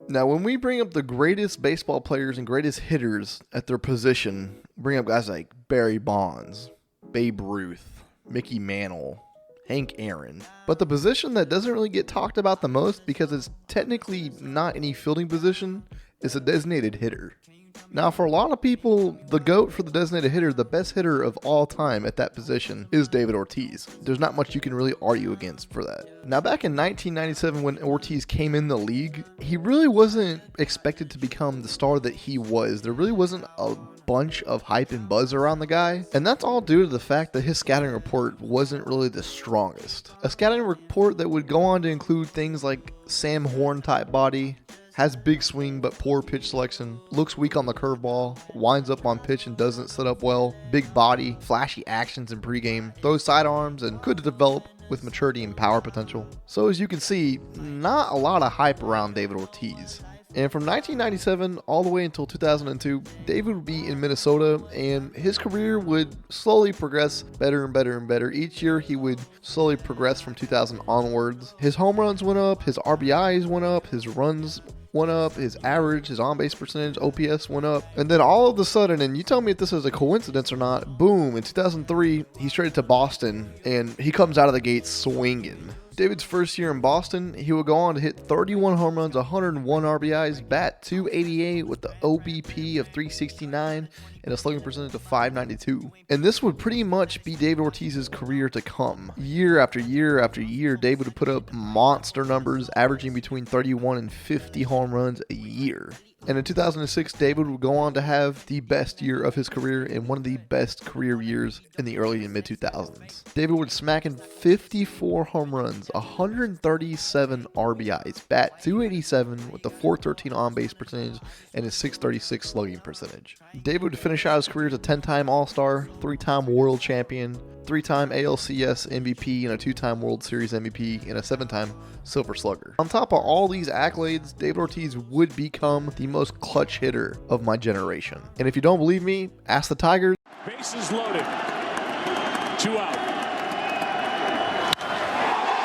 Now, when we bring up the greatest baseball players and greatest hitters at their position, bring up guys like Barry Bonds, Babe Ruth, Mickey Mantle, Hank Aaron. But the position that doesn't really get talked about the most because it's technically not any fielding position is a designated hitter. Now, for a lot of people, the GOAT for the designated hitter, the best hitter of all time at that position, is David Ortiz. There's not much you can really argue against for that. Now, back in 1997 when Ortiz came in the league, he really wasn't expected to become the star that he was. There really wasn't a bunch of hype and buzz around the guy, and that's all due to the fact that his scouting report wasn't really the strongest. A scouting report that would go on to include things like Sam Horn type body, has big swing but poor pitch selection, looks weak on the curveball, winds up on pitch and doesn't set up well, big body, flashy actions in pregame, throws sidearms, and could develop with maturity and power potential. So as you can see, not a lot of hype around David Ortiz. And from 1997 all the way until 2002, David would be in Minnesota, and his career would slowly progress better and better and better. Each year he would slowly progress from 2000 onwards. His home runs went up, his RBIs went up, his runs went up, his average, his on-base percentage, OPS went up. And then all of a sudden, and you tell me if this is a coincidence or not, boom, in 2003, he's traded to Boston, and he comes out of the gate swinging. David's first year in Boston, he would go on to hit 31 home runs, 101 RBIs, bat .288 with the OBP of 369 and a slugging percentage of 592. And this would pretty much be David Ortiz's career to come. Year after year after year, David would put up monster numbers, averaging between 31 and 50 home runs a year. And in 2006, David would go on to have the best year of his career and one of the best career years in the early and mid-2000s. David would smack in 54 home runs, 137 RBIs, bat .287 with a 413 on-base percentage and a 636 slugging percentage. David would finish out his career as a 10-time All-Star, 3-time World Champion, 3-time ALCS MVP, and a 2-time World Series MVP, and a 7-time Silver Slugger. On top of all these accolades, David Ortiz would become the most clutch hitter of my generation. And if you don't believe me, ask the Tigers. Bases loaded. 2 out.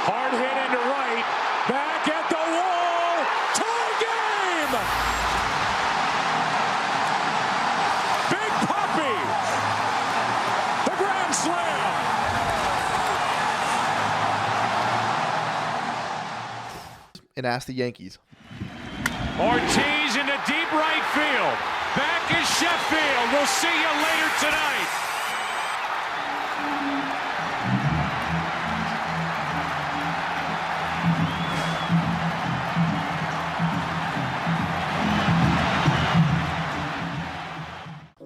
Hard hit into right. Back at the wall. Tie game! Big Poppy. The grand slam. And ask the Yankees. Ortiz into deep right field. Back is Sheffield. We'll see you later tonight.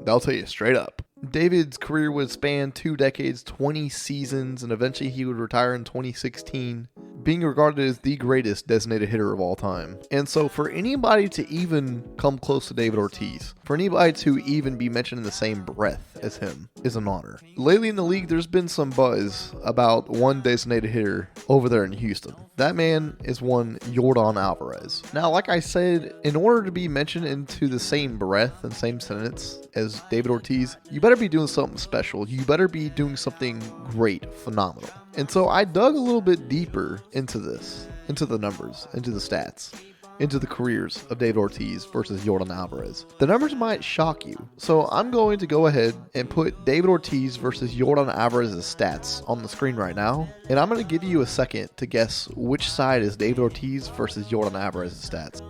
I'll tell you straight up. David's career would span 2 decades, 20 seasons, and eventually he would retire in 2016, being regarded as the greatest designated hitter of all time. And so for anybody to even come close to David Ortiz, for anybody to even be mentioned in the same breath as him, is an honor. Lately in the league, there's been some buzz about one designated hitter over there in Houston. That man is one Yordan Alvarez. Now, like I said, in order to be mentioned into the same breath and same sentence as David Ortiz, you better be doing something special. You better be doing something great, phenomenal. And so I dug a little bit deeper into this, into the numbers, into the stats, into the careers of David Ortiz versus Yordan Alvarez. The numbers might shock you, so I'm going to go ahead and put David Ortiz versus Yordan Alvarez's stats on the screen right now, and I'm going to give you a second to guess which side is David Ortiz versus Yordan Alvarez's stats.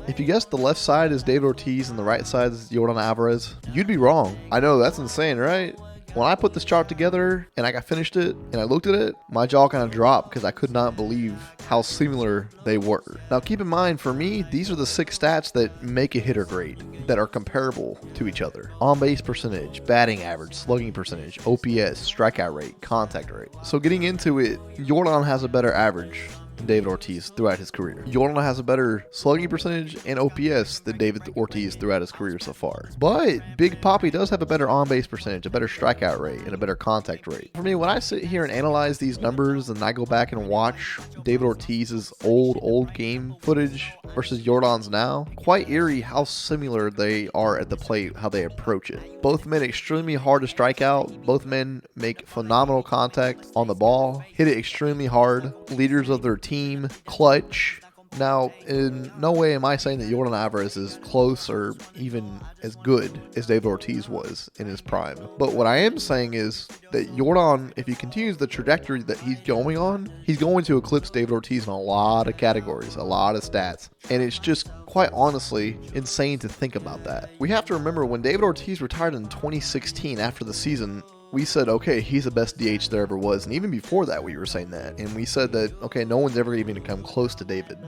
If you guessed the left side is David Ortiz and the right side is Yordan Alvarez, you'd be wrong. I know, that's insane, right? When I put this chart together and I got finished it and I looked at it, my jaw kind of dropped because I could not believe how similar they were. Now keep in mind, for me, these are the 6 stats that make a hitter great, that are comparable to each other. On-base percentage, batting average, slugging percentage, OPS, strikeout rate, contact rate. So getting into it, Yordan has a better average than David Ortiz throughout his career. Yordan has a better slugging percentage and OPS than David Ortiz throughout his career so far. But Big Papi does have a better on-base percentage, a better strikeout rate, and a better contact rate. For me, when I sit here and analyze these numbers and I go back and watch David Ortiz's old game footage versus Yordan's now, quite eerie how similar they are at the plate, how they approach it. Both men extremely hard to strike out. Both men make phenomenal contact on the ball, hit it extremely hard, leaders of their team. team, clutch. Now, in no way am I saying that Yordan Alvarez is close or even as good as David Ortiz was in his prime. But what I am saying is that Yordan, if he continues the trajectory that he's going on, he's going to eclipse David Ortiz in a lot of categories, a lot of stats. And it's just quite honestly insane to think about that. We have to remember when David Ortiz retired in 2016 after the season, we said, okay, he's the best DH there ever was. And even before that, we were saying that. And we said that, okay, no one's ever even going to come close to David.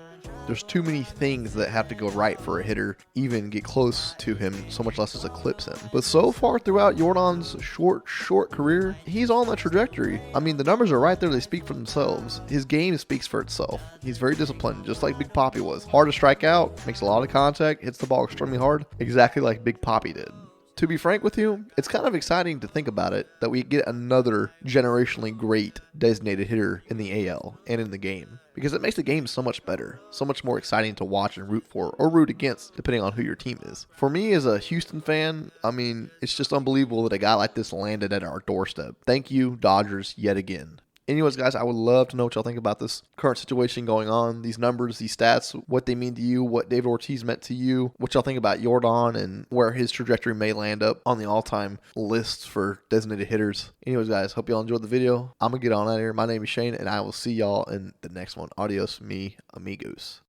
There's too many things that have to go right for a hitter even get close to him, so much less as eclipse him. But so far throughout Yordan's short career, he's on that trajectory. I mean, the numbers are right there. They speak for themselves. His game speaks for itself. He's very disciplined, just like Big Papi was. Hard to strike out, makes a lot of contact, hits the ball extremely hard, exactly like Big Papi did. To be frank with you, it's kind of exciting to think about it, that we get another generationally great designated hitter in the AL and in the game, because it makes the game so much better, so much more exciting to watch and root for, or root against, depending on who your team is. For me as a Houston fan, I mean, it's just unbelievable that a guy like this landed at our doorstep. Thank you, Dodgers, yet again. Anyways, guys, I would love to know what y'all think about this current situation going on, these numbers, these stats, what they mean to you, what David Ortiz meant to you, what y'all think about Yordan and where his trajectory may land up on the all-time lists for designated hitters. Anyways, guys, hope y'all enjoyed the video. I'm going to get on out of here. My name is Shane, and I will see y'all in the next one. Adios, mi amigos.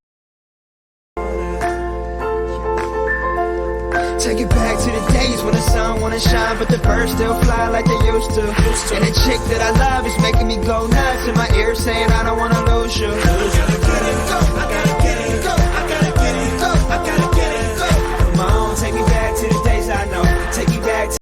Take it back to the days when the sun wanna shine, but the birds still fly like they used to. And the chick that I love is making me go nuts in my ear saying I don't wanna lose you. I gotta get it, go, I gotta